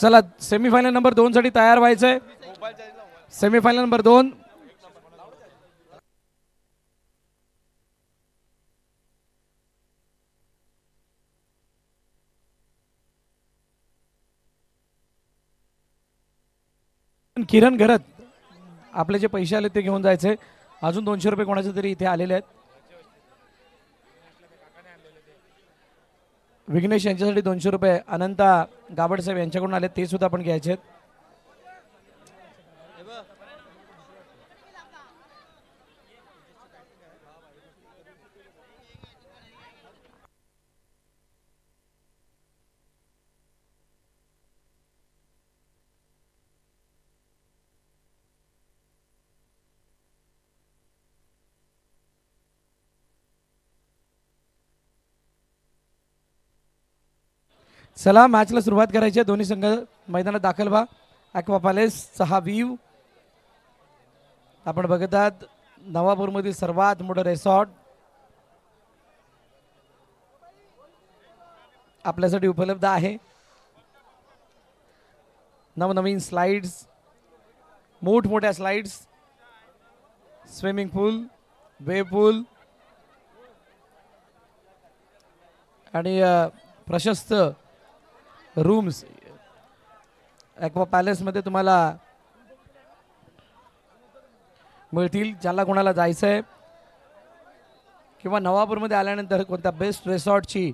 चला semifinal number 2 साठी तयार व्हायचंय. सेमीफायनल नंबर 2 किरण घरत आपले जे पैसे आले ते घेऊन जायचे. अजून 200 रुपये कोणाचे तरी इथे आलेले आहेत. विघ्नेश यांच्यासाठी 200 रुपये अनंता गाबड साहेब यांच्याकडून आले, ते सुद्धा आपण घ्यायचे आहेत. चला मॅचला सुरुवात करायची आहे. दोन्ही संघ मैदानात दाखल व्हा. ॲक्वा पॅलेसचा हा व्ह्यू आपण बघत आहात. नवापूरमधील सर्वात मोठं रिसॉर्ट आपल्यासाठी उपलब्ध आहे. नवनवीन स्लाइड्स, मोठमोठ्या स्लाइड्स, स्विमिंग पूल, वेव पूल आणि प्रशस्त रूम्स ॲक्वा पॅलेसमध्ये तुम्हाला मिळतील. ज्याला कोणाला जायचं आहे किंवा नवापूरमध्ये आल्यानंतर कोणत्या बेस्ट रिसॉर्टची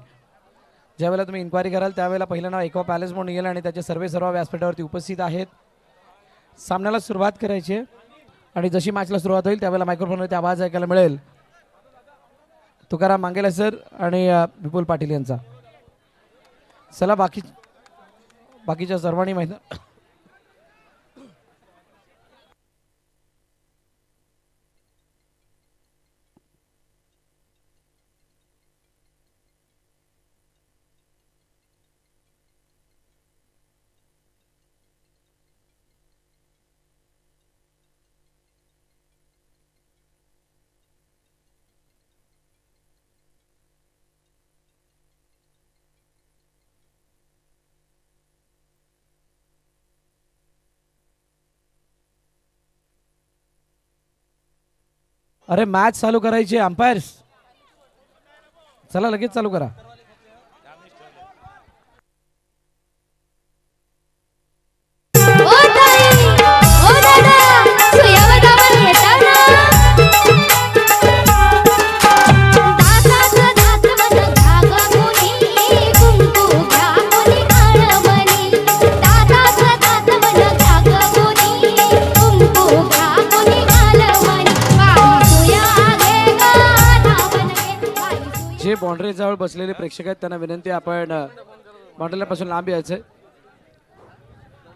ज्यावेळेला तुम्ही इन्क्वायरी कराल त्यावेळेला पहिलं नाव ॲक्वा पॅलेस म्हणून येईल आणि त्याचे सर्व व्यासपीठावरती उपस्थित आहेत. सामन्याला सुरुवात करायची आहे आणि जशी मॅचला सुरुवात होईल त्यावेळेला मायक्रोफोनवरती आवाज ऐकायला मिळेल तुकाराम मांगेला सर आणि विपुल पाटील यांचा. चला बाकीच्या सर्वांनी मैदान अरे मॅच चालू करायची. अंपायर्स चला लगेच चालू करा. जे बाउंड्री जवळ बसलेले प्रेक्षक आहेत त्यांना विनंती आपण बाउंड्रीपासून लांब यायचं.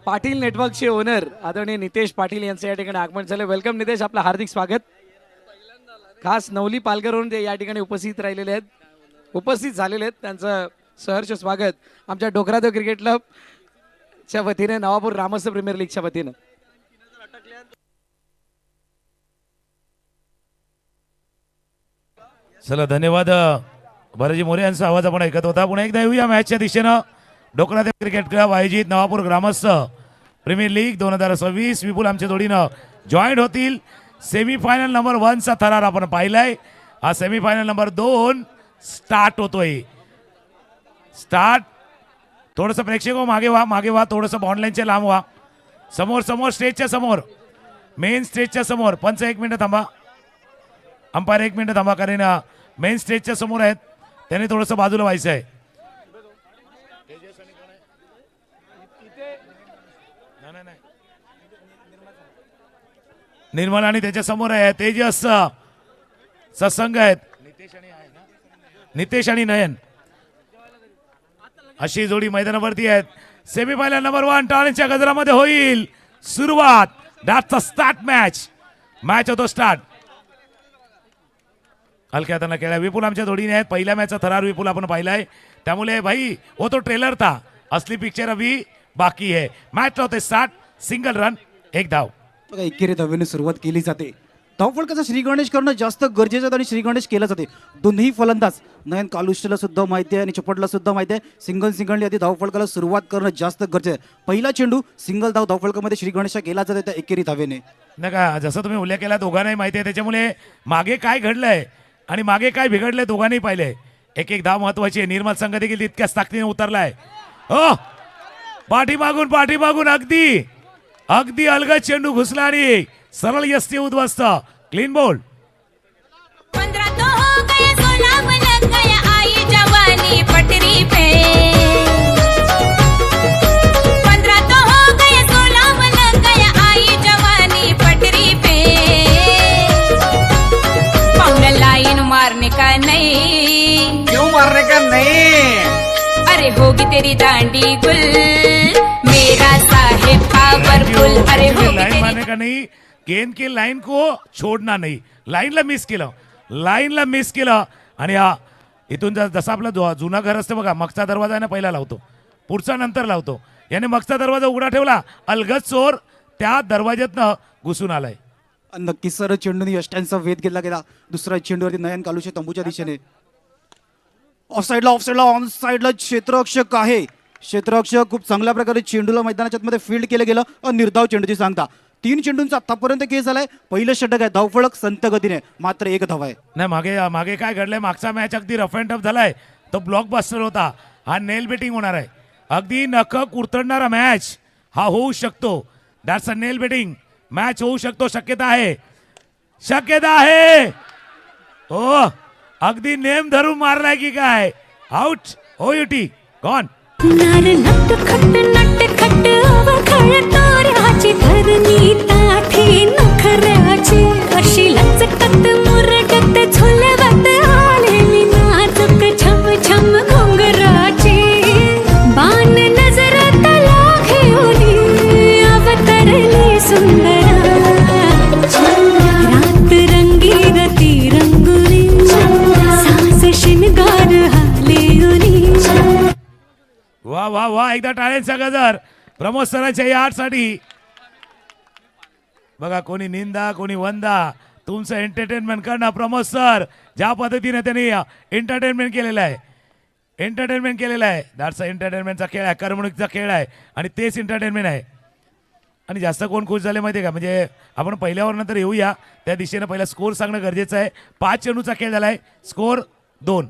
पाटील नेटवर्कचे ओनर आदरणीय नितेश पाटील यांचं या ठिकाणी आगमन झालं. वेलकम नितेश, आपलं हार्दिक स्वागत. खास नवली पालघरवरून ते या ठिकाणी उपस्थित राहिलेले आहेत, उपस्थित झालेले आहेत, त्यांचं सहर्ष स्वागत आमच्या डोकरादेव क्रिकेट क्लबच्या वतीने, नवापूर रामस्थ प्रीमियर लीगच्या वतीनं. चला धन्यवाद भरतजी मोरे यांचा आवाज आपण ऐकत होता. पुन्हा एकदा येऊया मॅचच्या दिशेनं. डोकरादेव क्रिकेट क्लब आयोजित नवापूर ग्रामस्थ प्रीमियर लीग 2026 विपुल आमच्या जोडीनं जॉईंट होतील. सेमीफायनल नंबर 1 चा थरार आपण पाहिलाय. हा सेमीफायनल नंबर 2 स्टार्ट होतोय. स्टार्ट. थोडंसं प्रेक्षक मागे व्हा थोडंसं ऑनलाईनच्या लांब व्हा. समोर स्टेजच्या समोर, मेन स्टेजच्या समोर. पंच 1 मिनिट थांबा, अंपायर 1 मिनिट थांबा, कारण मेन स्टेजच्या समोर आहेत, त्यांनी थोडंसं बाजूला व्हायचं आहे. निर्मल आणि त्याच्या समोर आहे तेजस सत्संग आहेत, नितेश आणि नयन, अशी जोडी मैदानावरती आहेत. सेमीफायनल नंबर 1 टाळ्यांच्या गजरामध्ये होईल सुरुवात. दॅट्स अ स्टार्ट मॅच होतो स्टार्ट. हलक्या हाताने खेळा. विपुल आमच्या जोडीने आहेत. पहिल्या मॅचचा थरार विपुल आपण पाहिलाय, त्यामुळे भाई वो तो ट्रेलर था, असली पिक्चर अभी बाकी है. मॅच होते स्टार्ट. सिंगल रन, 1 धाव. बघा एकेरी धावेने सुरुवात केली जाते. धावफलकाचा श्रीगणेश करणं जास्त गरजेचं आहे आणि श्रीगणेश केलं जाते. दोन्ही फलंदाज नयन कालुष्टला सुद्धा माहिती आहे आणि चपटला सुद्धा माहिती आहे सिंगल आधी धावफलकाला सुरुवात करणं जास्त गरजेचं आहे. पहिला चेंडू सिंगल धाव धावफलकामध्ये श्रीगणेशा केला जाते त्या एकेरी धावेने. नाही का, जसं तुम्ही उल्लेख केला दोघांनाही माहिती आहे, त्याच्यामुळे मागे काय घडलंय आणि मागे काय बिघडलंय दोघांनी पाहिलंय. एक एक धाव महत्वाची आहे. निर्मल संघ देखील तितक्याच ताकदीने उतरलाय. हो, पाठीमागून अगदी अगदी अलगद चेंडू घुसला आणि सरळ यष्टी उद्ध्वस्त. Clean ball. 15 तो हो गया 16 लग गया आई जवानी पटरी पे 15 तो हो गया 16 लग गया आई जवानी पटरी पे पाउन लाइन मारने का नहीं क्यों मारने का नहीं अरे होगी तेरी दांडी गुल मेरा साहेब पावरफुल अरे होगी लाइन तेरी मारने का नहीं, गेंद की लाइन को छोडना नाही. लाईनला मिस केलं आणि हा इथून जसं आपलं जुना घर असतं बघा, मागचा दरवाजा आहे ना पहिला लावतो, पुढचा नंतर लावतो. याने मागचा दरवाजा उघडा ठेवला, अलगद चोर त्या दरवाज्यातनं घुसून आलाय. नक्कीच सर चेंडूने यष्ट्यांचा वेध घेतला गेला. दुसरा चेंडूवरती नयन कालुशे तंबूच्या दिशेने ऑफ साईडला ऑन साईडला क्षेत्ररक्षक आहे. क्षेत्ररक्षक खूप चांगल्या प्रकारे चेंडूला मैदानाच्या मध्ये फील्ड केलं गेलं. निर्धाव चेंडूची सांगता 3 चेंडूंचा आतापर्यंत केस झालाय. पहिलं षटक आहे धावफलक संत गतीने, मात्र 1 धाव आहे. नाही मागे काय घडलंय, मागचा मॅच अगदी रफ अँड टफ झालाय, तो ब्लॉकबस्टर होता. हा नेल बेटिंग होणार आहे. अगदी नख कुरतडणारा मॅच हा होऊ शकतो. That's a nail biting match होऊ शकतो. शक्यता आहे. ओ अगदी नेम धरून मारलाय की काय. आउट. हो युटी गॉन. नार नट खट अवखळ तोऱ्याची धरणी ताठी नखऱ्याची अशी लचकत मुरगत झुलवत आलेली नाजूक छम छम घुंगराची बाण नजरात घेऊन अवतरली सुंदरा रात रंगीरती रंगुरी सास शिनगार हालेउरी. वा एकदा टाळ्यांचा गजर प्रमोद सरांच्या या आठसाठी. बघा, कोणी निंदा कोणी वंदा, तुमचं एंटरटेनमेंट करणं प्रमोद सर ज्या पद्धतीने त्यांनी एंटरटेनमेंट केलेलं आहे. दॅट्स एंटरटेनमेंटचा खेळ आहे, करमणुकीचा खेळ आहे आणि तेच एंटरटेनमेंट आहे. आणि जास्त कोण खुश झाले माहिती आहे का, म्हणजे आपण पहिल्यावर नंतर येऊया त्या दिशेने पहिला स्कोर सांगणं गरजेचं आहे. 5 चेंडूचा खेळ झालाय, स्कोर 2.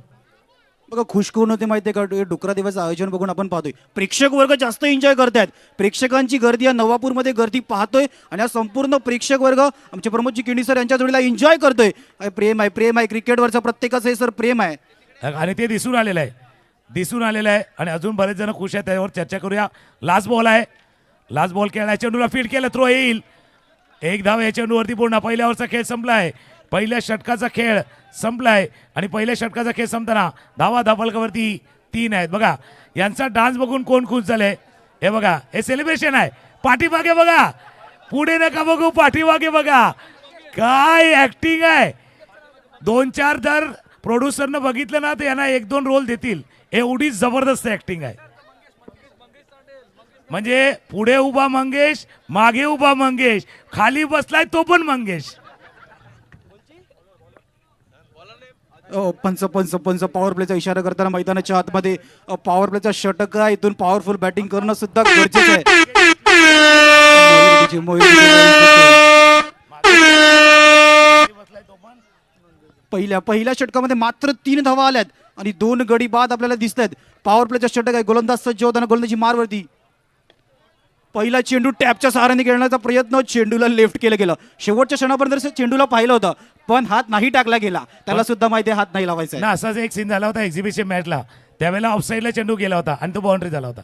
बघा खुश कोण होते माहिती आहे का, डुकरा दिवस आयोजन बघून आपण पाहतोय प्रेक्षक वर्ग जास्त एन्जॉय करतायत. प्रेक्षकांची गर्दी या नवापूरमध्ये गर्दी पाहतोय आणि हा संपूर्ण प्रेक्षक वर्ग आमचे प्रमोदजी किणी सर यांच्या जोडीला एन्जॉय करतोय. प्रेम आहे क्रिकेटवरचं प्रत्येकाचं हे सर प्रेम आहे आणि ते दिसून आलेलं आहे. आणि अजून बरेच जण खुश आहेत, त्यावर चर्चा करूया. लास्ट बॉल खेळला, चेंडूला फीड केलं, थ्रो येईल. 1 धाव या चेंडूवरती पूर्ण. पहिल्यावरचा खेळ संपलाय, पहिल्या षटकाचा खेळ संपलाय आणि पहिल्या षटकाचा खेळ संपताना धावा धावफलकावरती 3 आहेत. बघा यांचा डान्स बघून कोण खुश झाले. हे बघा, हे सेलिब्रेशन आहे. पाठीमागे बघा, पुढे नका बघू, पाठीमागे बघा, काय ऍक्टिंग आहे. 2-4 जर प्रोड्युसरनं बघितलं ना तर यांना 1-2 रोल देतील, एवढी जबरदस्त ऍक्टिंग आहे. म्हणजे पुढे उभा मंगेश, मागे उभा मंगेश, खाली बसलाय तो पण मंगेश. पंच पॉवर प्लेचा इशारा करताना मैदानाच्या आतमध्ये पॉवर प्लेचा षटक आहे. इथून पॉवरफुल बॅटिंग करणं सुद्धा गरजेचं आहे. पहिल्या षटकामध्ये मात्र 3 धावा आल्यात आणि 2 गडी बाद आपल्याला दिसत आहेत. पॉवर प्लेचा षटक आहे, गोलंदाज सज्ज होताना गोलंदाजी मारवरती. पहिला चेंडू टॅपच्या सहाऱ्याने खेळण्याचा प्रयत्न, चेंडूला लेफ्ट केलं गेलं. शेवटच्या क्षणापर्यंत चेंडूला पाहिलं होतं पण हात नाही टाकला गेला. त्याला सुद्धा माहिती आहे हात नाही लावायचा ना. असाच एक सीन झाला होता एक्झिबिशन मॅचला, त्यावेळेला ऑफसाईडला चेंडू गेला होता आणि तो बाउंड्री झाला होता.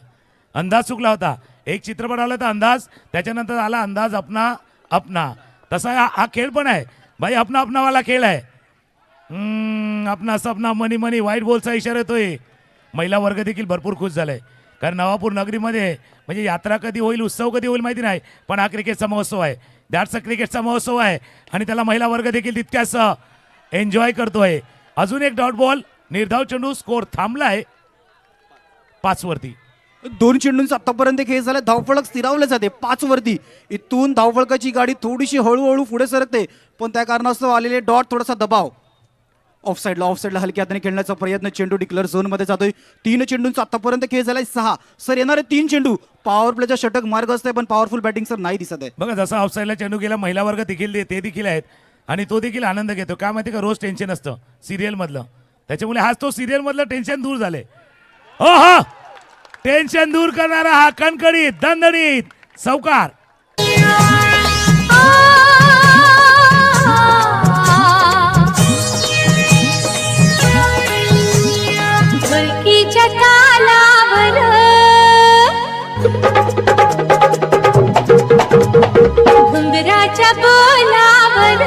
अंदाज चुकला होता. एक चित्रपट आला होता अंदाज, त्याच्यानंतर आला अंदाज अपना. तसा हा खेळ पण आहे भाई, अपनावाला खेळ आहे. अपना सपना मनी व्हाईट बॉलचा इशारा येतोय. महिला वर्ग देखील भरपूर खुश झालाय, कारण नवापूर नगरीमध्ये म्हणजे यात्रा कधी होईल, उत्सव कधी होईल माहिती नाही, पण हा क्रिकेटचा महोत्सव आहे. दॅट्स अ क्रिकेटचा महोत्सव आहे आणि त्याला महिला वर्ग देखील तितक्याच एन्जॉय करतोय. अजून एक डॉट बॉल, निर्धाव चेंडू, स्कोर थांबलाय 5 वरती. दोन चेंडूंचा आतापर्यंत खेळ झाला. धावफलक स्थिरावले जाते 5 वरती. इथून धावफलकाची गाडी थोडीशी हळूहळू पुढे सरकते, पण त्या कारणास्तव आलेले डॉट थोडासा दबाव. ऑफसाईडला हलक्या हाताने खेळण्याचा प्रयत्न. चेंडू डिक्लेअर झोनमध्ये जातोय. 3 चेंडूंचा आतापर्यंत खेळ झालाय 6. सर येणारे 3 चेंडू पॉवर प्लेचा षटक मार्ग असते, पण पॉवरफुल बॅटिंग सर नाही दिसत आहे. बघा जसा ऑफसाईडला चेंडू गेला महिला वर्ग देखील ते देखील आहेत आणि तो देखील आनंद घेतो. काय माहिती का, रोज टेन्शन असतं सिरियल मधलं, त्याच्यामुळे आज तो सिरियल मधलं टेन्शन दूर झाले. हो हो, टेन्शन दूर करणारा हा कणकणीत दणदणीत सौकार. ढोलकीच्या तालावर घुंगराच्या बोलावर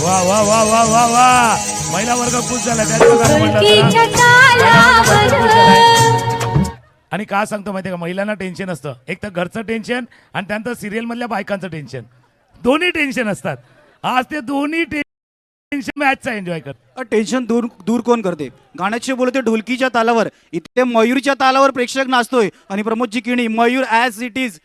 वा वा वा वा वा वा, महिला वर्ग खुश झाला त्याचं गाणं म्हणलं ढोलकीच्या तर. तालावर. आणि का सांगतो माहिती का, महिलांना टेन्शन असतं, एक तर घरचं टेन्शन आणि त्यानंतर सिरियल मधल्या बायकांचं टेन्शन, दोन्ही टेन्शन असतात. आज ते दोन्ही टेन्शन मॅचचा एन्जॉय कर. टेन्शन दूर कोण करते? गाण्याचे बोलते ढोलकीच्या तालावर. इथे मयूरच्या तालावर प्रेक्षक नाचतोय आणि प्रमोदजी किणी मयूर ॲज इट इज.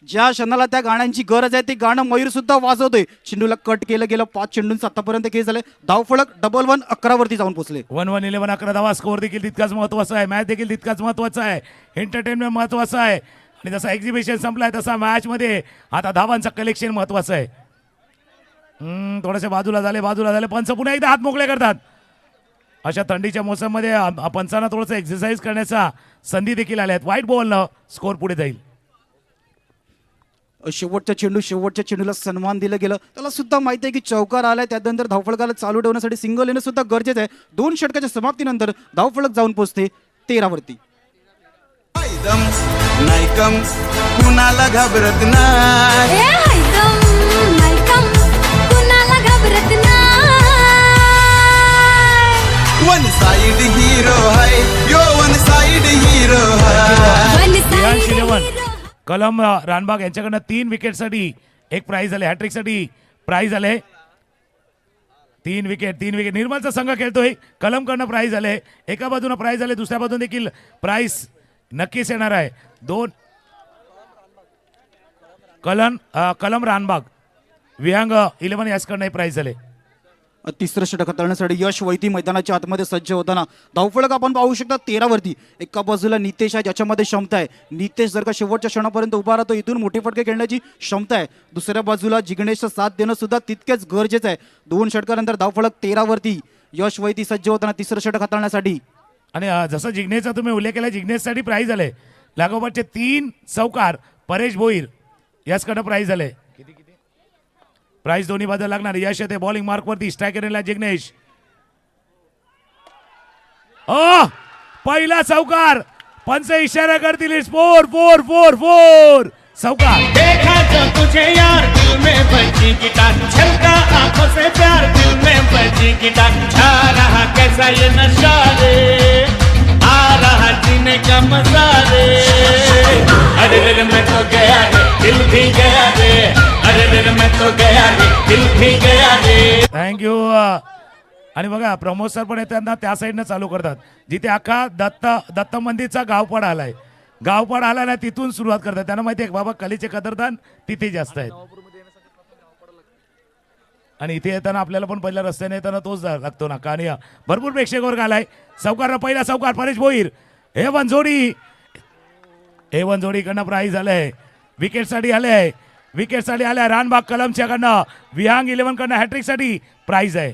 ज्या क्षणाला त्या गाण्यांची गरज आहे ते गाणं मयूर सुद्धा वाजवतोय. चेंडूला कट केलं गेलं. 5 चेंडूंचा आतापर्यंत खेळ झाले. धावफलक 1-1 11 वरती जाऊन पोहोचले. 1-1 11 धावा. स्कोअर देखील तितकाच महत्वाचा आहे, मॅच देखील तितकाच महत्वाचा आहे, एंटरटेनमेंट महत्वाचं आहे आणि जसा एक्झिबिशन संपलाय तसा मॅच मध्ये आता धावांचं कलेक्शन महत्वाचं आहे. थोडेसे बाजूला झाले. पंच पुन्हा एकदा हात मोकळे करतात. अशा थंडीच्या मोसम मध्ये पंचांना थोडंसं एक्सरसाइज करण्याचा संधी देखील आल्या आहेत. व्हाईट बॉलनं स्कोअर पुढे जाईल. शेवटच्या चेंडूला सन्मान दिलं गेलं. त्याला सुद्धा माहिती आहे की चौकार आलाय, त्यानंतर धावफलकाला चालू ठेवण्यासाठी सिंगल येणं सुद्धा गरजेचं आहे. 2 षटकाच्या समाप्तीनंतर धावफलक जाऊन पोहोचते 13 वरती. नायकम कुणाला घाबरत नाही. कुणाला घाबरत नाही. वन साइड हीरो है यो, वन साइड हीरो है. रियान शिलेवन कलम रानबाग यांच्याकडनं 3 विकेटसाठी एक प्राइज आले, हॅट्रिकसाठी प्राइज आले. 3 विकेट. निर्मलचा संघ खेळतोय. कलमकडनं प्राइज आले, एका बाजूने प्राइज आले, दुसऱ्या बाजूने देखील प्राइज नक्कीच येणार आहे. 2 कलम रानबाग विहांग 11 याचकडनं प्राइज आले. तिसरं षटक हाताळण्यासाठी यश वैती मैदानाच्या आतमध्ये सज्ज होताना. धावफलक आपण पाहू शकता 13 वरती. एका बाजूला नितेश आहे ज्याच्यामध्ये क्षमता आहे. नितेश जर का शेवटच्या क्षणापर्यंत उभा राहतो इथून मोठे फटके खेळण्याची क्षमता आहे. दुसऱ्या बाजूला जिग्नेशचा साथ देणं सुद्धा तितकेच गरजेचं आहे. 2 षटकानंतर धावफलक 13 वरती यश वैती सज्ज होताना तिसरं षटक हाताळण्यासाठी. आणि जसं जिग्नेशचा तुम्ही उल्लेख केला, जिग्नेशसाठी प्राइज आले. लागोपाठचे 3 चौकार परेश भोईर याचकडे प्राइज आले. प्राइज दोन्ही बाजूला लागणार. यश येते बॉलिंग मार्क वरती. स्ट्रायकरला जिग्नेश. पहिला चौकार. पंच इशारा करतील. 4 चौकार. देखा जो तुझे यार दिल में बजी गिटार, छलका आंखों से प्यार दिल में बजी गिटार. छा रहा कैसा ये नशा रे, आ रहा जीने का मजा रे. अरे रे मैं तो गया रे, दिल भी गया रे. अरे रे मैं तो गया रे, दिल भी गया रे. थँक्यू. आणि बघा प्रमोद सर पण येताना त्या साईडनं चालू करतात जिथे अख्खा दत्त मंदिरचा गावपाडा आलाय. गावपाडा आला ना तिथून सुरुवात करतात. त्यांना माहिती आहे बाबा कलेचे कदरदान तिथे जास्त आहेत. आणि इथे येताना आपल्याला पण पहिल्या रस्त्याने येताना तोच लागतो ना. आणि भरपूर प्रेक्षक वर्ग आलाय. चौकार पहिला चौकार परेश भोईर. A1 जोडीकडनं प्राइज आलंय. विकेटसाठी आले. रानबाग कलमच्याकडनं विहांग 11 कडनं हॅट्रिकसाठी प्राइज आहे.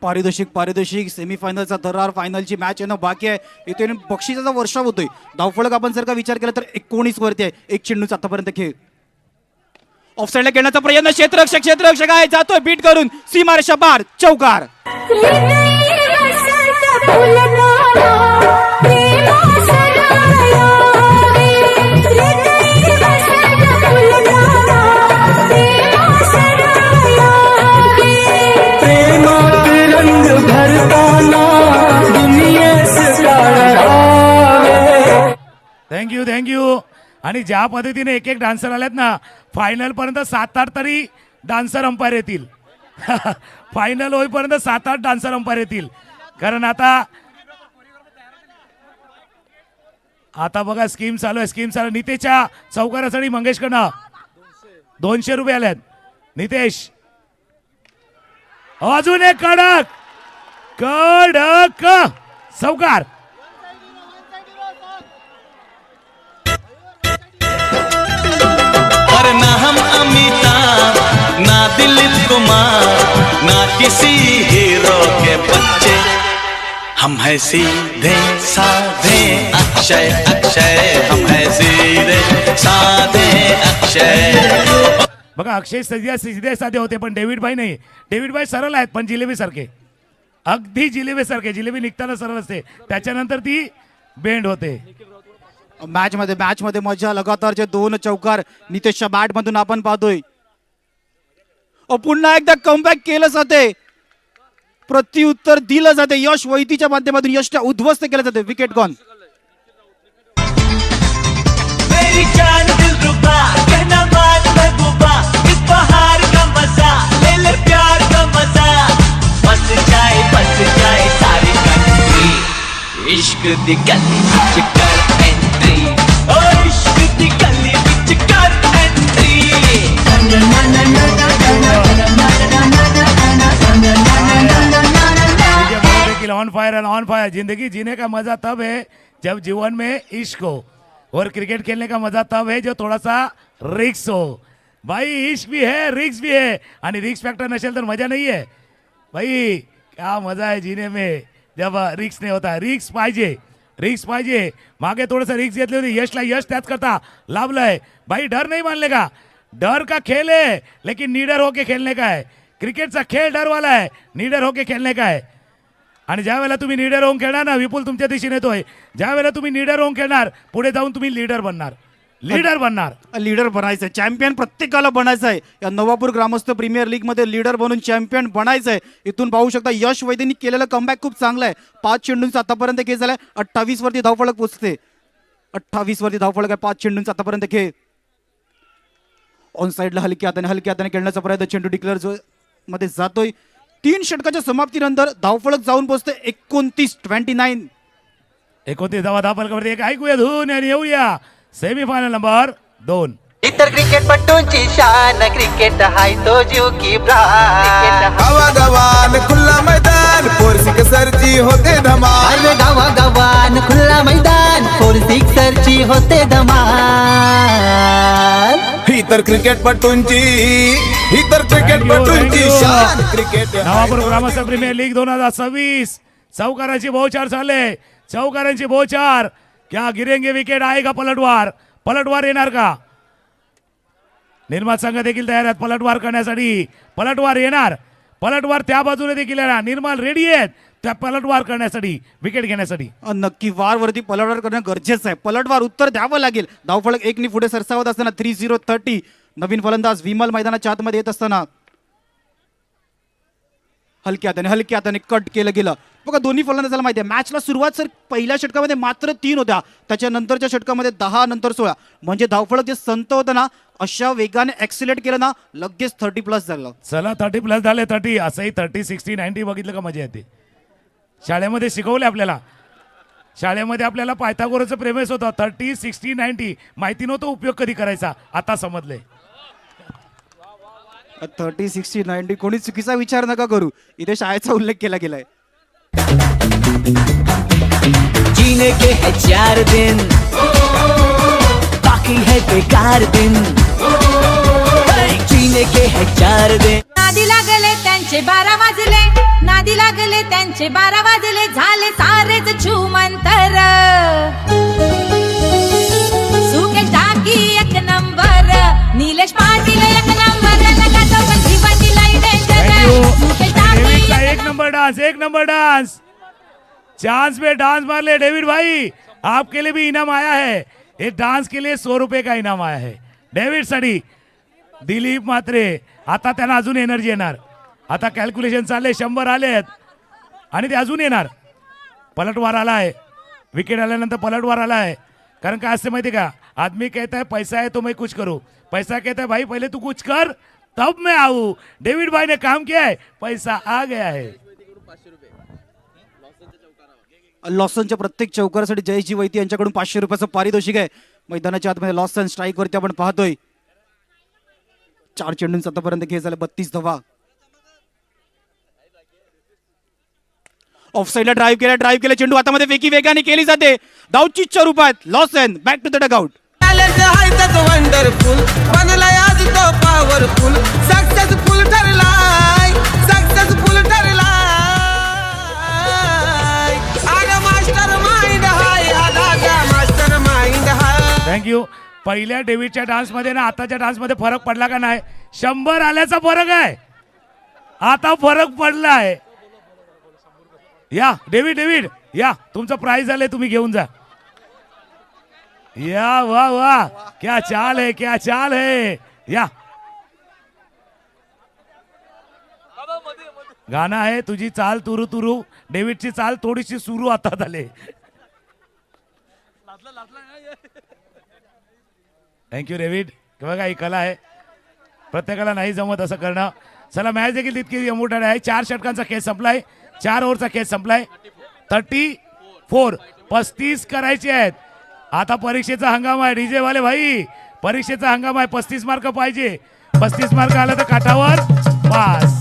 पारितोषिक सेमीफायनलचा दरार, फायनलची मॅच येणं बाकी आहे. इथे बक्षिसाचा वर्षाव होतोय. धावफलक आपण जर का विचार केला तर 19 वरती आहे. 1 चेंडूचा आतापर्यंत खेळ. ऑफसाईडला खेळण्याचा प्रयत्न. क्षेत्ररक्षक आहे, जातोय बीट करून सीमारेषा पार. चौकार. थँक्यू. आणि ज्या पद्धतीने एक डान्सर आलेत ना, फायनल पर्यंत 7-8 तरी डान्सर अंपायर येतील. फायनल होईपर्यंत 7-8 डान्सर अंपायर येतील. कारण आता आता बघा स्कीम चालू आहे, स्कीम चालू आहे. नितेशच्या चौकारासाठी मंगेशकडनं 200 रुपये आलेत. नितेश अजून एक कडक कडक चौकार. और ना हम अमिताभ ना दिलीप कुमार ना किसी हीरो के बच्चे, हम हैं सीधे साधे अक्षय अक्षय, हम हैं सीधे साधे अक्षय. बघा अक्षय सीधे साधे होते पण डेव्हिड भाई नाही. डेव्हिड भाई सरळ आहेत पण जिलेबी सारखे, अगदी जिलेबी सारखे. जिलेबी निघताना सरळ असते, त्याच्यानंतर ती बेंड होते. मॅच मध्ये मजा. लगातारचे 2 चौकार नितेशच्या बॅट मधून आपण पाहतोय. पुन्हा एकदा कमबॅक केलं जाते, प्रत्युत्तर दिलं जाते. यश वैतीच्या माध्यमातून यशला उद्ध्वस्त केलं जाते. Wicket gone. मेरी जान दिलरुबा कहना बात महबूबा, इस बहार का मजा ले ले प्यार का मजा, बस जाए सारी कंट्री, इश्क दी गली विच कर एंट्री, ओ इश्क दी गली विच कर entry. On fire and on fire. जिंदगी जीने का मजा तब है जब जीवन में इश्क हो, और क्रिकेट खेलने का मजा तब है जो थोड़ा सा रिक्स हो. भाई इश्क भी है, रिक्स भी है, आणि रिक्स फॅक्टर नसेल तर मजा नाही आहे. भाई क्या मजा है जीने में जब रिक्स नाही होता. रिक्स पाहिजे. मागे थोडंसं रिक्स घेतली होती, यशला यश त्याच करता लाभलंय. भाई डर नहीं मानले का, डर का खेल है लेकिन निडर होके खेलने का है. क्रिकेटचा खेळ डर वाला है, निडर होके खेलने का है. आणि ज्या वेळेला तुम्ही लीडर होऊन खेळणार ना, विपुल तुमच्या दिशेने येतोय, ज्या वेळेला तुम्ही लीडर होऊन खेळणार, पुढे जाऊन तुम्ही लीडर बनणार. लीडर बनायचंय. चॅम्पियन प्रत्येकाला बनायचं आहे. या नवापूर ग्रामस्थ प्रीमियर लीग मध्ये लीडर बनून चॅम्पियन बनायचंय. इथून पाहू शकता यश वैद्यनी केलेलं कमबॅक खूप चांगलं आहे. 5 चेंडूंचा आतापर्यंत खेळ झालाय. 28 वरती धावफलक पोहोचते. 28 वरती धावफलक आहे. 5 चेंडूंचा आतापर्यंत खेळ. ऑन साइडला हलक्या हाताने खेळण्याचा प्रयत्न. चेंडू डिक्लेअर मध्ये जातोय. 3 षटकाच्या समाप्तीनंतर धावफलक जाऊन पोहोचते 29-29. 29 धावफलकावरती एक ऐकूया धून आणि येऊया सेमीफायनल नंबर 2. इतर क्रिकेटपटूंची शान, क्रिकेट हाय तो जीव की प्राण. गावागावान खुल्ला मैदान, फोर सिक्सरची होते धमाल. अरे गावागावान खुल्ला मैदान, 4 सिक्सरची होते धमाल. ही तर क्रिकेटपटूंची शान. क्रिकेट नवापूर ग्रामस्थ प्रीमियर लीग 2026 चौकारांची बहुचार चालले. चौकारांची बहुचार. क्या गिरेंगे विकेट, आएगा पलटवार येणार का? निर्मात संघ देखील तयार आहेत पलटवार करण्यासाठी. पलटवार येणार, पलटवार त्या बाजूने देखील येणार. निर्माल रेडी आहेत त्या पलटवार करण्यासाठी, विकेट घेण्यासाठी. नक्की वारवरती पलटवार करणं गरजेचं आहे. पलटवार उत्तर द्यावं लागेल. धावफलक 1 पुढे सरसावत असताना 30-30. नवीन फलंदाज विमल मैदानाच्या आतमध्ये येत असताना हलक्या हाताने कट केलं गेलं. बघा दोन्ही फलंदाजाला माहिती आहे मॅचला सुरुवात सर पहिल्या षटकामध्ये मात्र 3 होत्या, त्याच्यानंतरच्या षटकामध्ये 10 नंतर 16. म्हणजे धावफलक जे संत होतं ना, अशा वेगाने ऍक्सिलेट केलं ना, लगेच 30+ झालं. चला 30+ झाले. 30 असंही 30, 60, 90 बघितलं का मजा येते. शाळेमध्ये शिकवले आपल्याला, शाळेमध्ये आपल्याला पायथागोरसचं प्रेमेस होतं. 30, 60, 90 माहिती नव्हतं उपयोग कधी करायचा, आता समजले. 30, 60, 90 कोणी चुकीचा विचार नका करू. इथे शाळेचा उल्लेख केला गेलाय. जीने के है 4 दिन, बाकी है बेकार दिन. जीने के है 4 दिन. नादी लागले त्यांचे 12 वाजले, नादी लागले त्यांचे 12 वाजले, झाले सारेच छुमंतर. सुकेश टाकी 1 नंबर, निलेश पाटील 1 नंबर, लगातार जीवाची लाईट सुकेश टाकी एक नंबर डांस. चांस पे डांस मार ले डेविड भाई, आपके लिए भी इनाम आया है. इस डांस के लिए 100 रुपये का इनाम आया है डेविड साठी. दिलीप म्हात्रे आता त्यांना अजून एनर्जी येणार. आता कॅल्क्युलेशन चालले, 100 आलेत आणि ते अजून येणार. पलटवार आलाय, विकेट आल्यानंतर पलटवार आलाय. कारण काय असते माहिती का, आदमी कहता है पैसा है तो मैं कुछ करूं, पैसा कहता है भाई पहले तू कुछ कर तब मैं आऊं. डेविड भाई ने काम किया है, पैसा आ गया है. लॉसनच्या प्रत्येक चौकारासाठी जयजी वैती यांच्याकडून 500 रुपयाचं पारितोषिक आहे. मैदानाच्या आतमध्ये लॉसन स्ट्राईक वरती आपण पाहतोय. 4 चेंडूंचा आतापर्यंत खेळ झाला 32 धावा. ऑफ साईडला ड्राईव्ह केला चेंडू हातामध्ये फेकी वेगाने केली जाते. धावचीच्या रूपात Lawson back to the dugout. Wonderful बनलाय आज तो पॉवरफुल सक्सेसफुल ठरलाय आगा मास्टर माइंड हाय आगा मास्टर माइंड हाय. थँक्यू. पहिल्या डेव्हिडच्या डान्समध्ये ना आताच्या डान्समध्ये फरक पडला का नाही? 100 आल्याचा फरक आहे. आता फरक पडलाय. या डेव्हिड या, तुमचं प्राइज आलंय, तुम्ही घेऊन जा. या वाह वाह, क्या चाल है. या गाणं आहे तुझी चाल तुरू तुरू, डेव्हिडची चाल थोडीशी सुरू आता झाले. Thank you David. बघा ही कला आहे, प्रत्येकाला नाही जमत असं करणं. चला मॅच देखील तितकी मोठा आहे. 4 षटकांचा खेळ संपलाय, 4 ओव्हरचा खेळ संपलाय. 34 35 करायचे आहेत. आता परीक्षेचा हंगाम आहे. डीजे वाले भाई, परीक्षेचा हंगाम आहे. 35 मार्क पाहिजे. 35 मार्क आला तर काठावर पास.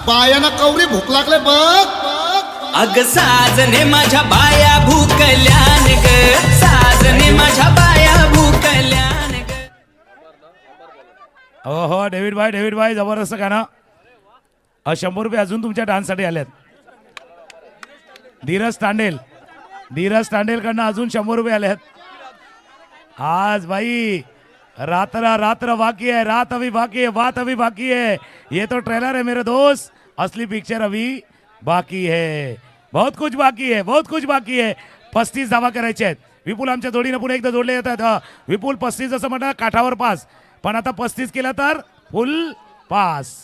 बायाना कवरी भूक लागले बघ. अग साजने माझ्या बाया भूकल्यान ग, साजने माझ्या बाया भूकल्यान ग. हो डेव्हिड भाई जबरदस्त गाणं. 100 रुपये अजून तुमच्या डान्ससाठी आल्यात. धीरज तांडेलकडनं अजून 100 रुपये आल्यात. आज भाई रात्र बाकी है, रात अभी बाकी है, बात अभी बाकी है. ये तो ट्रेलर है मेरे दोस्त, असली पिक्चर अभी बाकी है. बहुत कुछ बाकी है. 35 धावा करायचे आहेत. विपुल आमच्या जोडीनं पुढे एकदा जोडले येतात. विपुल 35 असं म्हणतात काठावर पास, पण आता 35 केलं तर फुल पास.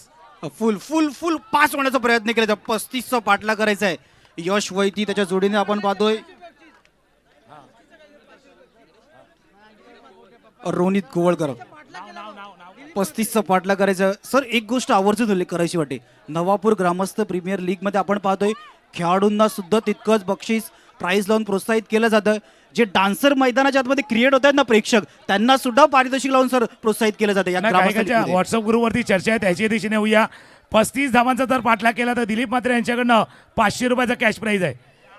फुल पास होण्याचा प्रयत्न केला. 35चा पाठला करायचा आहे. यश वैती त्याच्या जोडीने आपण पाहतोय. रोनित गोवळकर 35चा पाठला करायचा. सर एक गोष्ट आवर्जून उल्लेख करायची वाटते. नवापूर ग्रामस्थ प्रीमियर लीग मध्ये आपण पाहतोय खेळाडूंना सुद्धा तितकंच बक्षीस प्राइज लावून प्रोत्साहित केलं जातं. जे डान्सर मैदानाच्या आतमध्ये क्रिएट होत आहेत ना प्रेक्षक, त्यांना सुद्धा पारितोषिक लावून सर प्रोत्साहित केलं जातं. या व्हॉट्सअप ग्रुपवरती चर्चा आहे, त्याच्या दिशेने होऊया. 35 धावांचा जर पाठलाग केला तर दिलीप मात्रे यांच्याकडनं 500 रुपयाचा कॅश प्राइज आहे.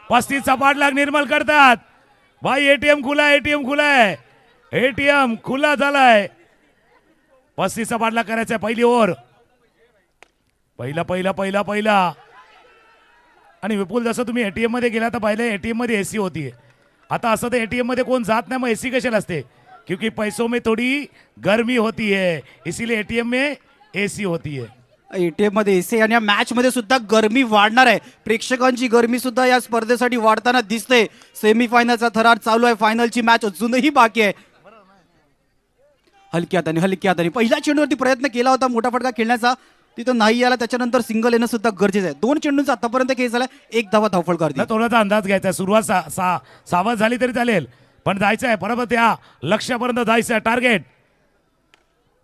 35चा पाठलाग निर्मल करतात. भाई एटीएम खुला आहे. एटीएम खुला झालाय. 35चा पाठलाग करायचा. पहिली ओव्हर, पहिला. आणि विपुल जसं तुम्ही एटीएम मध्ये गेला तर पहिले एटीएम मध्ये एसी होती. आता असं तर एटीएम मध्ये कोण जात नाही, मग एसी कशाला असते? क्योंकि पैसों में थोडी गर्मी होती है, इसीलिए एटीएम में एसी होती है. एटीएम मध्ये एसी आणि या मॅच मध्ये सुद्धा गरमी वाढणार आहे. प्रेक्षकांची गरमी सुद्धा या स्पर्धेसाठी वाढताना दिसते. सेमीफायनलचा थरार चालू आहे. फायनलची मॅच अजूनही बाकी आहे. हलक्या हाताने पहिल्या चेंडूवरती प्रयत्न केला होता मोठा फटका खेळण्याचा, तिथं नाही आला. त्याच्यानंतर सिंगल येणं सुद्धा गरजेचं आहे. 2 चेंडूंचा आतापर्यंत खेळ झाला. 1 धावा धावफळ काढली. थोडासा अंदाज घ्यायचा. सुरुवात सावध झाली तरी चालेल, पण जायचं आहे परत त्या लक्ष्यापर्यंत जायचं. टार्गेट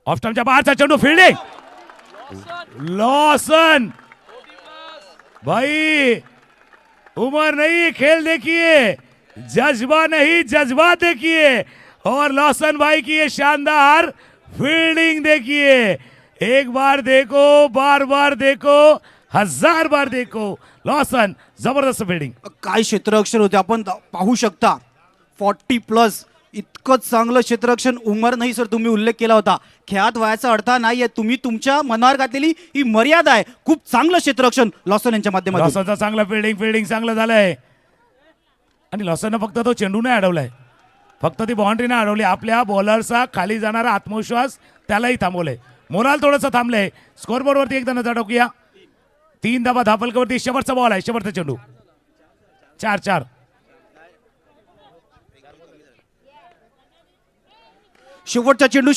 ऑफ स्टंपच्या बाहेरचा चेंडू, फिल्डिंग लॉसन. भाई उम्र नहीं, खेल देखिए, जज्बा नहीं जज्बा देखिए. और लॉसन भाई की ये शानदार फील्डिंग देखिए. एक बार देखो, बार देखो, 1000 बार देखो. लॉसन जबरदस्त फील्डिंग. काय क्षेत्ररक्षण होते आपण पाहू शकता. 40+ इतकं चांगलं क्षेत्ररक्षण उमर नाही सर, तुम्ही उल्लेख केला होता. खेळात वयाचा अर्थ नाहीये, तुम्ही तुमच्या मनावर घातलेली ही मर्यादा आहे. खूप चांगलं क्षेत्ररक्षण लॉसन यांच्या माध्यमातून. लॉसनचं चांगलं फिल्डिंग चांगलं झालंय. आणि लॉसननं फक्त तो चेंडू नाही अडवलाय, फक्त ती बाउंड्री नाही अडवली, आपल्या बॉलरचा खाली जाणारा आत्मविश्वास त्यालाही थांबवलंय. मोराल थोडंसं थांबलंय. स्कोरबोर्डवरती एकदा नजर टाकूया. 3 धाबा धापलकावरती. शेवटचा बॉल आहे, शेवटचा चेंडू. 4-4. शेवटचा चेंडू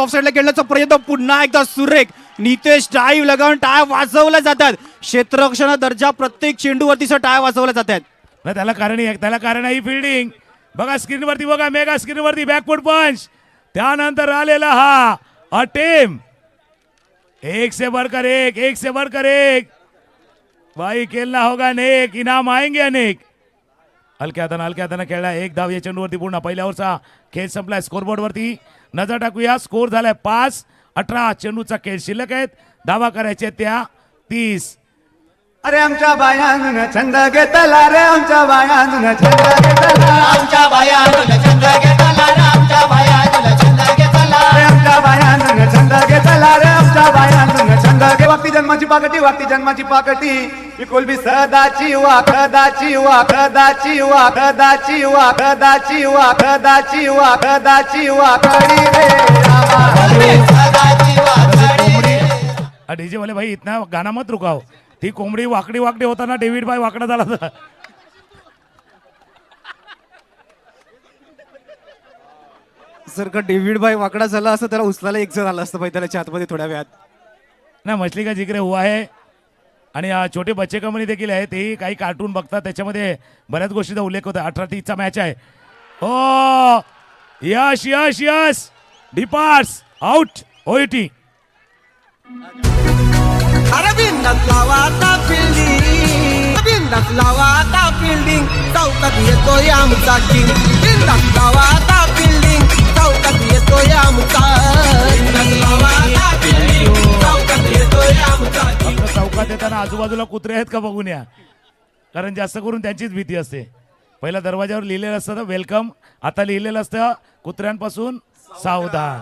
ऑफसाईडला खेळण्याचा प्रयत्न पुन्हा एकदा सुरेख. नितेश टाळी लगावून टाळ्या वाजवल्या जातात. क्षेत्ररक्षण दर्जा प्रत्येक चेंडूवरती सर टाळ्या वाजवल्या जातात. नाही, त्याला कारण आहे ही फिल्डिंग. बघा स्क्रीनवरती, बघा मेगा स्क्रीनवरती बॅकफुट पंच. त्यानंतर आलेला हा अटेम्प्ट. एक से बढ़कर एक. भाई खेलना होगा नेक, इनाम आएंगे अनेक. हलक्या हातानं खेळला. 1 धाव या चेंडूवरती पूर्ण. पहिल्या ओव्हरचा खेळ संपलाय. स्कोरबोर्ड वरती नजर टाकूया. स्कोर झालाय 5-18. चेंडूचा खेळ शिल्लक आहेत. धावा करायचे त्या 30. अरे आमच्या बायानं छंद घेतला रे, आमच्या बायानं छंद घेतला, आमच्या बायानं छंद घेतला रे, आमच्या बायानं छंद घेतला. रे आमच्या बायानं छंद घेतला रे, आमच्या बायानं छंद घे. वागती जन्माची पाकटी विकुल बी सदाची वाखदाची वाकडी रे रामा. डीजे वाले भाई इतना गाना मत रुकाओ. ती कोंबडी वाकडी होताना डेव्हिड भाई वाकडा झाला होता. सर का डेव्हिड भाई वाकडा झाला असं त्याला उचलायला एक जण आलं असतं पाहिजे त्याच्या आतमध्ये थोड्या वेळात. ना मछली का जिक्र हुआ है. आणि छोटे बच्चे कंपनी देखील आहे, तेही काही कार्टून बघतात, त्याच्यामध्ये बऱ्याच गोष्टीचा उल्लेख होता. 18-30चा मॅच आहे. ओ यश डिपार्ट्स आउट. OET. अरे बिंदास लावा आता फिल्डिंग, चौकात येतोय आमचा किंग. बिंदास लावा आता फिल्डिंग, चौकात येतोय आमचा फक्त चौकात येताना आजूबाजूला कुत्रे आहेत का बघून या, कारण जास्त करून त्यांचीच भीती असते. पहिल्या दरवाजावर लिहिलेलं असतं वेलकम, आता लिहिलेलं असतं कुत्र्यांपासून सावधान.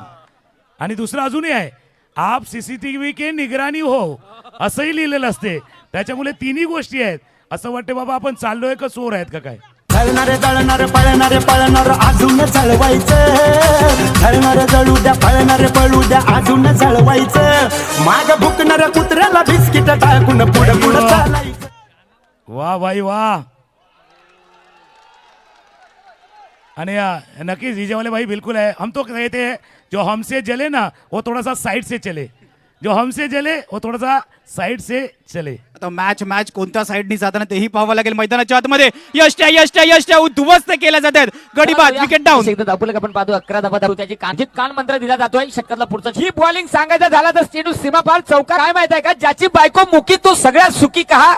आणि दुसरं अजूनही आहे, आप CCTV के निगरानी हो, असंही लिहिलेलं असते. त्याच्यामुळे तिन्ही गोष्टी आहेत. असं वाटते बाबा आपण चाललोय का चोर आहेत का काय. जळणारे पळणार अजून जळवायचं, जळणारे जळू द्या, पळू द्या, अजून जळवायचं. माग भुकणाऱ्या कुत्र्याला बिस्किट टाकून पुढे चालायचं. वाह भाई वाह. आणि नक्कीच डीजे वाले भाई बिल्कुल है. हम तो कहते हैं जो हमसे जले ना वो थोड़ा सा साइड से चले, जो हमसे जले वो थोड़ा सा साइड से चले. आता मॅच कोणत्या साईडनी जाताना तेही पाहावं लागेल. मैदानाच्या आतमध्ये यश उद्ध्वस्त केल्या जातात. गडी बाद, विकेट डाऊन. एकदा दाखवलं आपण पाहतो 11 धाबा दारू त्याची कान मंत्र दिला जातोय. षटकातला पुढचा ही बॉलिंग सांगायचं झालं तर चेंडू सीमापार चौका. काय माहित आहे का, ज्याची बायको मुकी तो सगळ्यात सुखी कहा.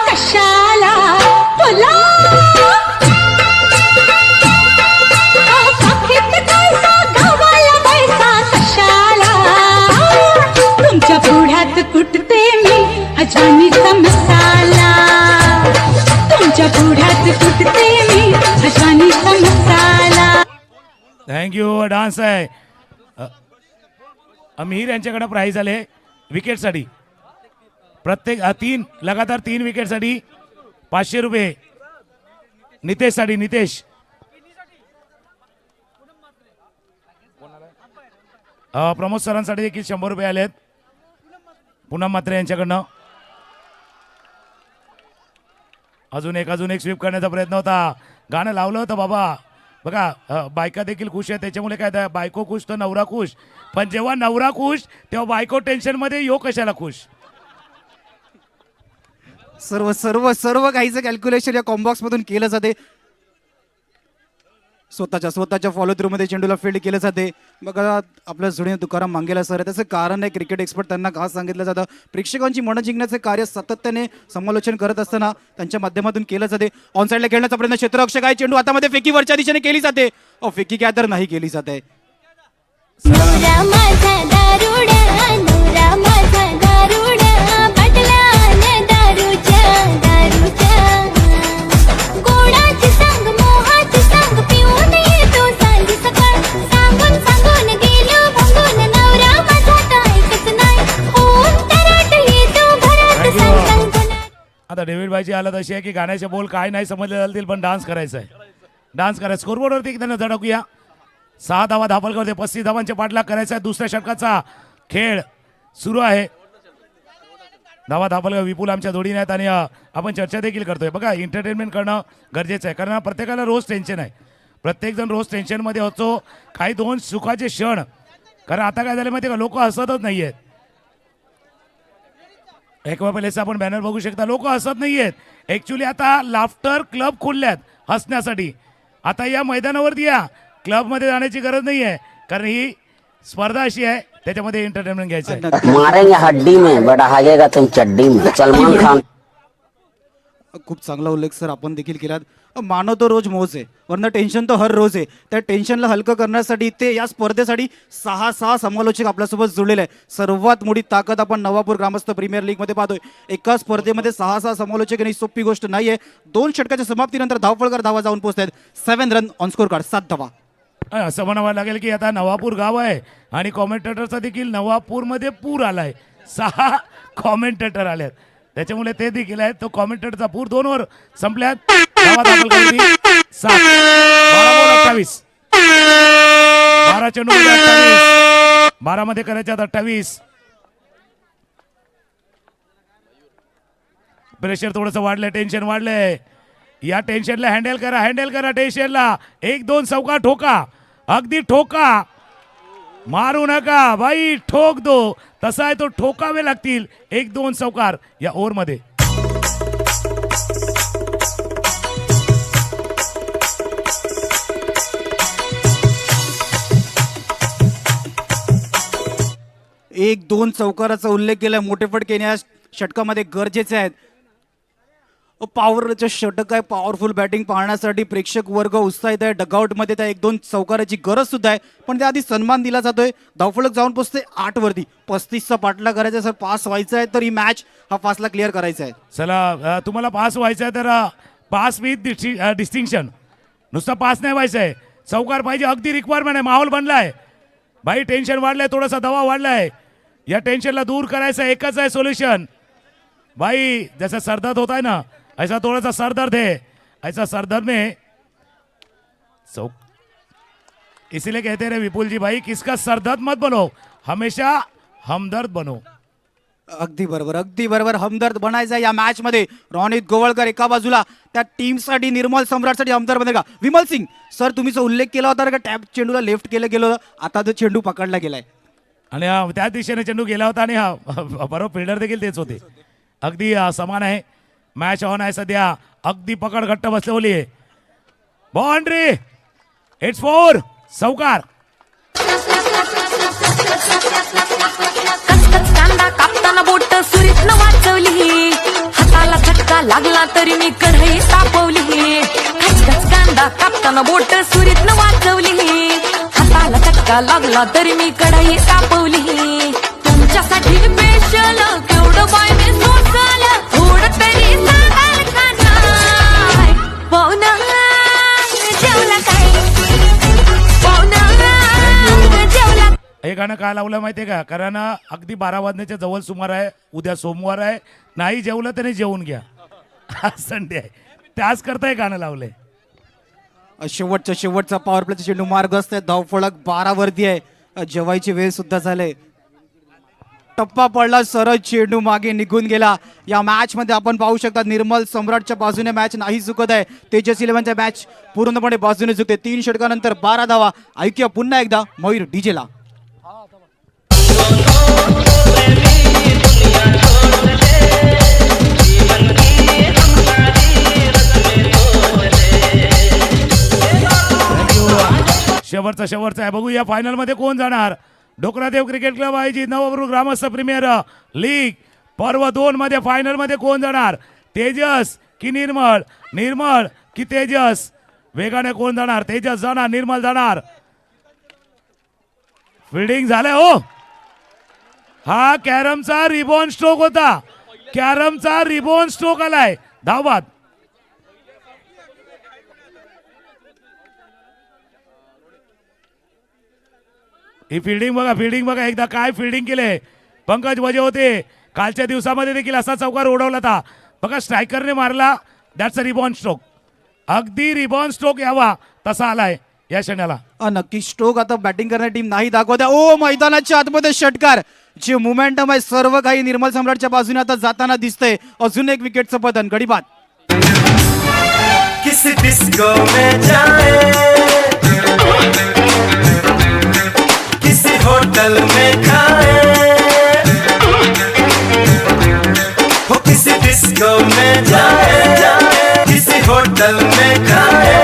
कशाला तुला तुमच्या पुढ्यात कुठते मी अजवानीचा मसाला, तुमच्या पुढ्यात कुठते मी अजवानीचा मसाला. थँक्यू. डान्स आहे. अमीर यांच्याकडे प्राइज आले विकेटसाठी. प्रत्येक 3 लगातार 3 विकेटसाठी 500 रुपये. नितेशसाठी, नितेश प्रमोद सरांसाठी देखील 100 रुपये आलेत. पूनम म्हात्रे यांच्याकडनं. अजून एक स्वीप करण्याचा प्रयत्न होता. गाणं लावलं होतं बाबा. बघा बायका देखील खुश आहे, त्याच्यामुळे काय, बायको खुश तर नवरा खुश. पण जेव्हा नवरा खुश तेव्हा बायको टेन्शनमध्ये, यो कशाला खुश. सर्व सर्व सर्व काहीचं कॅल्क्युलेशन या कॉम्बॉक्स मधून केलं जाते. स्वतःच्या फॉलो थ्रू मध्ये चेंडूला फील्ड केलं जाते. बघा आपल्या जुने तुकाराम मांगेला सर, त्याचं कारण आहे क्रिकेट एक्सपर्ट त्यांना का सांगितलं जातं, प्रेक्षकांची मनं जिंकण्याचे कार्य सातत्याने समालोचन करत असताना त्यांच्या माध्यमातून केलं जाते. ऑन साईडला खेळण्याचा प्रयत्न, क्षेत्ररक्षक आहे, चेंडू हातामध्ये फेकी वरच्या दिशेने केली जाते. फेकी काय तर नाही केली जाते. नवरा माझा दारुडा, नवरा माझा दारुडा, बदला आता डेव्हिड भाईची हालत अशी आहे की गाण्याचे बोल काय नाही समजले जातील पण डान्स करायचा आहे. डान्स करायचं. स्कोरबोर्डवरती त्यांना झडकूया. 6 धावा धापल करते. 35 धावांचे पाठलाग करायचा आहे. दुसऱ्या षटकाचा खेळ सुरू आहे. धावा धापल विपुल आमच्या जोडीने आहेत आणि आपण चर्चा देखील करतोय. बघा एंटरटेनमेंट करणं गरजेचं आहे कारण प्रत्येकाला रोज टेन्शन आहे. प्रत्येकजण रोज टेन्शनमध्ये होतो. काही 2 सुखाचे क्षण. कारण आता काय झालं माहिती का, लोक हसतच नाही आहेत. एक पहिलेचा आपण बॅनर बघू शकता. लोक हसत नाही आहेत. ॲक्च्युली आता लाफ्टर क्लब खोलल्यात हसण्यासाठी. आता या मैदानावरती या क्लबमध्ये जाण्याची गरज नाही आहे कारण ही स्पर्धा अशी आहे त्याच्यामध्ये एंटरटेनमेंट घ्यायचं आहे. मारेंगे हड्डी में बड़ा हागेगा तुम चड्डी में. सलमान खान. खूप चांगला उल्लेख सर आपण देखील केलात. मानो तो रोज मोज आहे, वरनं टेन्शन तो हर रोज आहे. त्या टेन्शनला हलकं करण्यासाठी ते या स्पर्धेसाठी 6 समालोचक आपल्यासोबत जुळलेले आहे. सर्वात मोठी ताकद आपण नवापूर ग्रामस्थ प्रीमियर लीगमध्ये पाहतोय. एका स्पर्धेमध्ये 6 समालोचक आणि सोपी गोष्ट नाहीये. 2 षटकाच्या समाप्तीनंतर धावफळकर धावा जाऊन पोहोचतात. 7 रन ऑन स्कोर कार्ड, 7 धावा. असं म्हणावं लागेल की आता नवापूर गाव आहे आणि कॉमेंटेटरचा देखील नवापूरमध्ये पूर आलाय. 6 कॉमेंटेटर आलेत त्याच्यामुळे ते देखील आहेत. तो कॉमेंटेटरचा पूर 2 ओव्हर संपल्यात. 28 12 चेंडू 28 12 मध्ये करायचे 28. प्रेशर थोडंसं वाढलंय. टेन्शन वाढलंय. या टेन्शनला हँडल करा टेन्शनला. 1-2 चौका ठोका. अगदी ठोका. मारू नका भाई, ठोक दो. तसा आहे तो ठोकावे लागतील 1-2 चौकार या ओव्हरमध्ये. एक 2 चौकाराचा उल्लेख केलाय. मोठे फटके या षटकामध्ये गरजेचे आहेत. पॉवरचे षटक आहे. पॉवरफुल बॅटिंग पाहण्यासाठी प्रेक्षक वर्ग उत्साहित आहे. डगआउटमध्ये त्या 1-2 चौकाराची गरज सुद्धा आहे पण त्याआधी सन्मान दिला जातोय. धावफलक जाऊन पोचते 8 वरती. 35चा पाठला करायचा सर. पास व्हायचा आहे तर ही मॅच हा पासला क्लिअर करायचा आहे. चला तुम्हाला पास व्हायचं आहे तर पास विथ डिस्टिंक्शन. नुसतं पास नाही व्हायचं आहे, चौकार पाहिजे. अगदी रिक्वायरमेंट आहे. माहोल बनलाय भाई. टेन्शन वाढलंय. थोडासा दबाव वाढलाय. या टेन्शनला दूर करायचं एकच आहे सोल्युशन भाई. जैसा सरदर्द होता है ना ऐसा थोड़ा सा सरदर्द है. ऐसा सरदर्द में इसीलिए कहते रहे विपुल जी भाई किसका सरदर्द मत बनो, हमेशा हमदर्द बनो. अगदी बरोबर हमदर्द बनायचा या मॅच मध्ये. रोनित गोवळकर एका बाजूला. त्या टीमसाठी निर्मल सम्राटसाठी हमदर्द बनेल का विमल सिंग. सर तुम्ही जो उल्लेख केला होता का टॅप चेंडूला लेफ्ट केलं गेलं. आता तो चेंडू पकडला गेलाय आणि त्याच दिशेने चेंडू गेला होता आणि बरोबर फिल्डर देखील तेच होते. अगदी समान आहे. मॅच ऑन आहे सध्या. अगदी पकड घट्ट बसवली आहे. बाउंड्री. इट्स 4 चौकार. कांदा कापताना बोट सुरीतनं वाचवली. हाताला झटका लागला तरी मी कढई तापवली. खचखच कांदा कापताना बोट सुरीतनं वाचवली. हाताला झटका लागला तरी मी कढई तापवली. तुमच्यासाठी स्पेशल केवढं बाय मी सोसाल. थोडं तरी सांगाल का नाही. पाहुणा जेवला काय. पाहुणा जेवला. हे गाणं का लावलं माहितीये का, कारण अगदी 12 वाजण्याच्या जवळ सुमार आहे. उद्या सोमवार आहे. नाही जेवलं तरी जेवून घ्या. आज संडे आहे त्याच करता हे गाणं लावलंय. शेवटचा पॉवर प्लेचा चेंडू मार्ग असते. धावफलक 12 वरती आहे. जेवायची वेळ सुद्धा झाले. टप्पा पडला. सरळ चेंडू मागे निघून गेला. या मॅच मध्ये आपण पाहू शकता निर्मल सम्राटच्या बाजूने मॅच नाही चुकत आहे. तेजस 11च्या मॅच पूर्णपणे बाजूने चुकते. 3 षटकानंतर 12 धावा. ऐकूया पुन्हा एकदा मयूर डीजेला. शेवटचा आहे. बघूया फायनल मध्ये कोण जाणार. डोकरादेव क्रिकेट क्लब आयोजित नवापूर ग्रामस्थ प्रीमियर लीग पर्व 2 मध्ये फायनल मध्ये कोण जाणार. तेजस की निर्मळ. निर्मळ की तेजस. वेगाने कोण जाणार. तेजस जाणार निर्मळ जाणार. फिल्डिंग झालंय हो. हा कॅरमचा रिबॉन स्ट्रोक होता. कॅरमचा रिबॉन स्ट्रोक आलाय. धावबाद. ही फिल्डिंग बघा एकदा काय फिल्डिंग केले. पंकज वजे होते कालच्या दिवसामध्ये देखील असा चौकार उडवला था. बघा स्ट्रायकरने मारला, दॅट्स अ रिबॉन स्ट्रोक. अगदी रिबॉन स्ट्रोक यावा तसा आलाय या क्षणाला. नक्की स्ट्रोक आता बॅटिंग करणारी टीम नाही दाखवत आहे. ओ मैदानाच्या आतमध्ये षटकार, जे मोमेंटम आहे सर्व काही निर्मल सम्राटच्या बाजूने आता जाताना दिसतंय. अजून एक विकेटचं पतन. गडी बाद. किसी डिस्को में जाए, किसी होटल में खाए, हो किसी डिस्को में जाए, किसी होटल में खाए,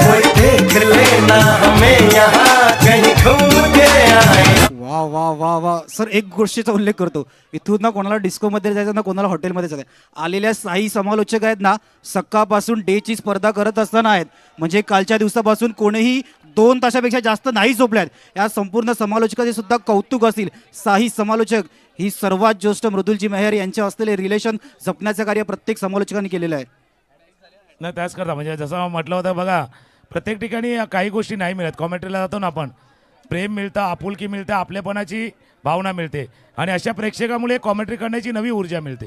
कोई देख लेना हमें यहाँ कहीं घूम के आए. वा वा वा वा सर, एक गोष्टीचा उल्लेख करतो. इथून ना कोणाला डिस्कोमध्ये जायचं ना कोणाला हॉटेलमध्ये जायचं. आलेल्या साई समालोचक आहेत ना, सकाळपासून डेची स्पर्धा करत असताना आहेत. म्हणजे कालच्या दिवसापासून कोणीही 2 तासापेक्षा जास्त नाही झोपल्यात. या संपूर्ण समालोचकाचे सुद्धा कौतुक असतील. साई समालोचक ही सर्वात ज्येष्ठ मृदुलजी मेहर यांच्या असलेले रिलेशन जपण्याचं कार्य प्रत्येक समालोचकांनी केलेलं आहे. नाही त्याच करता म्हणजे जसं म्हटलं होतं बघा, प्रत्येक ठिकाणी काही गोष्टी नाही मिळत. कॉमेंट्रीला जातो ना आपण, प्रेम मिळतं, आपुलकी मिळतं, आपलेपणाची भावना मिळते आणि अशा प्रेक्षकामुळे कॉमेंट्री करण्याची नवी ऊर्जा मिळते.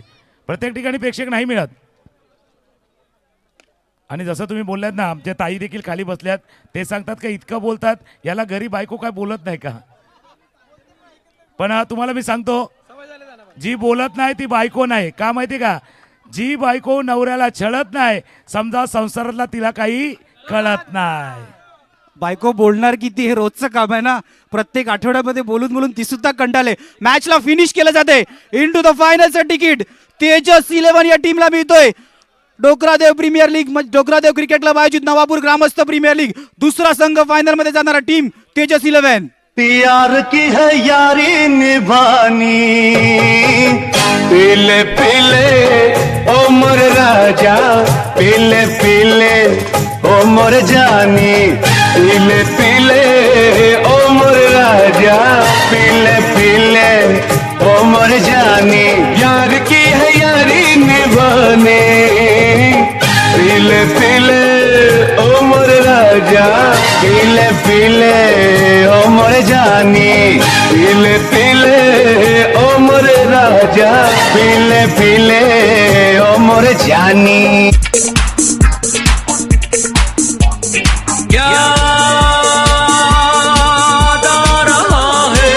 प्रत्येक ठिकाणी प्रेक्षक नाही मिळत. आणि जसं तुम्ही बोललात ना, आमच्या ताई देखील खाली बसल्यात, ते सांगतात का इतकं बोलतात, याला घरी बायको काय बोलत नाही का. पण तुम्हाला मी सांगतो, जी बोलत नाही ती बायको नाही. का माहिती का, जी बायको नवऱ्याला छळत नाही, समजा संसारातला तिला काही कळत नाही. बायको बोलणार किती हे रोजचं काम आहे ना. प्रत्येक आठवड्यामध्ये बोलून बोलून ती सुद्धा कंटाळले. मॅचला फिनिश केलं जाते. इन टू द फायनलचं तिकीट तेजस 11 या टीमला मिळतोय. Dokradev premier league, Dokradev cricket club आयोजित नवापूर ग्रामस्थ प्रीमियर लीग, दुसरा संघ फायनल मध्ये जाणारा टीम तेजस 11. प्यार की है यारी निभानी, पीले पीले ओ मोर राजा, पीले पीले ओ मोर जानी, पीले पीले ओ मोर राजा, पीले पीले ओ मोर जानी. यार की है यारी निभानी, पीले पीले ओ मोर राजा, पीले पीले ओ मोर जानी, पीले पीले ओ मोर राजा, पीले पीले ओ मोर जानी. याद आ रहा है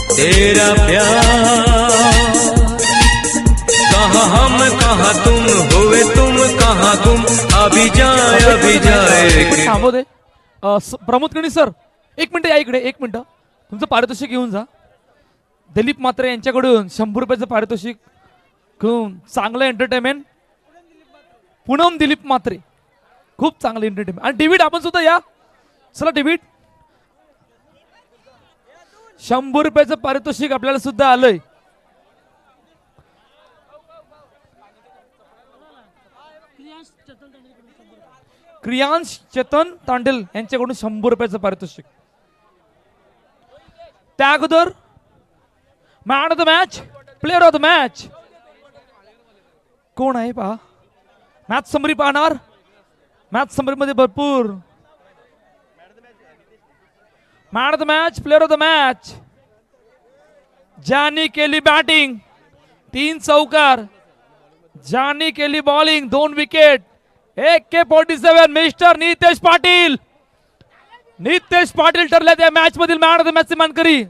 तेरा प्यार, कहाँ हम कहाँ तुम, हुए तुम कहाँ तुम, अभी जाए थांबव दे. प्रमोद कणी सर, 1 मिनिट या इकडे. 1 मिनिट, तुमचं पारितोषिक घेऊन जा. दिलीप म्हात्रे यांच्याकडून 100 रुपयाचं पारितोषिक घेऊन चांगलं एंटरटेनमेंट. पूनम दिलीप म्हात्रे, खूप चांगलं एंटरटेनमेंट. आणि डेव्हिड आपण सुद्धा या. चला डेव्हिड, 100 रुपयाचं पारितोषिक आपल्याला सुद्धा आलंय. क्रियांश चेतन तांडेल यांच्याकडून 100 रुपयाचं पारितोषिक. त्या अगोदर man of the match, player of the match कोण आहे पहा. मॅच समरी पाहणार. मॅच समरी मध्ये भरपूर man of the match, player of the match. ज्यांनी केली बॅटिंग 3 चौकार, ज्यांनी केली bowling 2 wicket, AK-47 mister Nitesh Patil. Nitesh Patil ठरले त्या मॅच मधील मॅन ऑफ द मॅच मानकरी.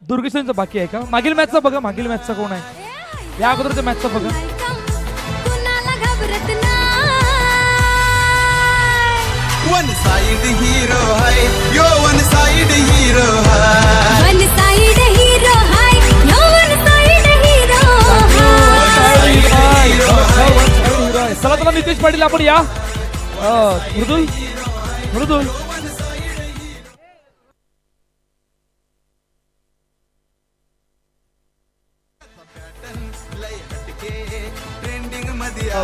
दुर्गेशनचं बाकी आहे का. मागील मॅचचा बघा, मागील मॅचचा कोण आहे, या अगोदरच्या मॅचचा बघा. वन साइड हीरो है यो, वन साइड हीरो है, वन साइड हीरो हाय, यो वन साइड हीरो चला चला नितेश पाटील आपण या. मृदुल मृदुल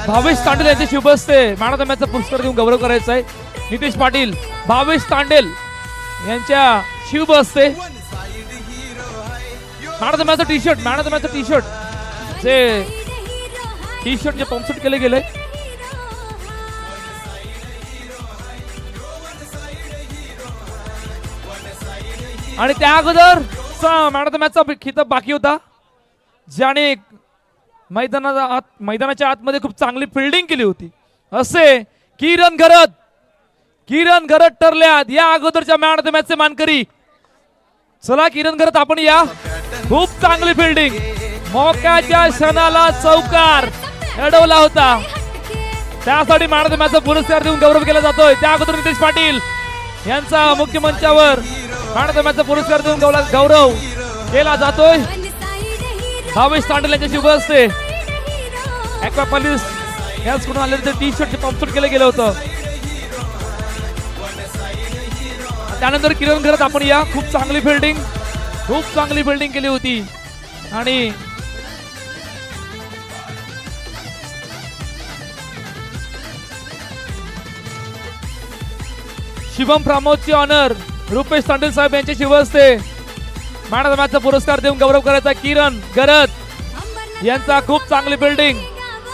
भावेश तांडेल यांचे शुभ असते. मॅन ऑफ द मॅचचा पुरस्कार देऊन गौरव करायचा आहे. नितेश पाटील, भावेश तांडेल यांच्या शुभ असते. मॅन ऑफ द मॅचचा T shirt, man of the मॅचचा टी शर्ट, जे टी शर्ट जे पंपसेट केले गेले. आणि त्या अगोदर शेवटचा मॅन ऑफ द मॅचचा खिताब बाकी होता, ज्याने मैदानाच्या आतमध्ये खूप चांगली फिल्डिंग केली होती, असे किरण घरत ठरल्यात या अगोदरच्या मॅन ऑफ द मॅचचे मानकरी. चला किरण घरत आपण या. खूप चांगली फिल्डिंग, मोक्याच्या क्षणाला चौकार अडवला होता, त्यासाठी मॅन ऑफ द मॅचचा पुरस्कार देऊन गौरव केला जातोय. त्या अगोदर नितेश पाटील यांचा मुख्य मंचावर मॅन ऑफ द मॅचचा पुरस्कार देऊन गौरव केला जातोय. भावेश तांडल यांच्या शुभ हस्ते ॲक्वापॉलिस याचकडून आलेलं टी शर्ट पंपशूट केलं गेलं होतं. त्यानंतर किरण घरत आपण या. खूप चांगली फिल्डिंग केली होती आणि शिवम प्रामोदची ऑनर रुपेश तांडल साहेब यांच्या शुभ हस्ते मॅन ऑफ द मॅचचा पुरस्कार देऊन गौरव करायचा. किरण घरत यांचा खूप चांगली फिल्डिंग,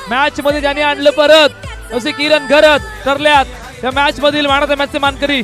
मॅच मध्ये ज्यांनी आणलं परत असे किरण घरत ठरल्यात त्या मॅच मधील मॅन ऑफ द मॅचचे मानकरी.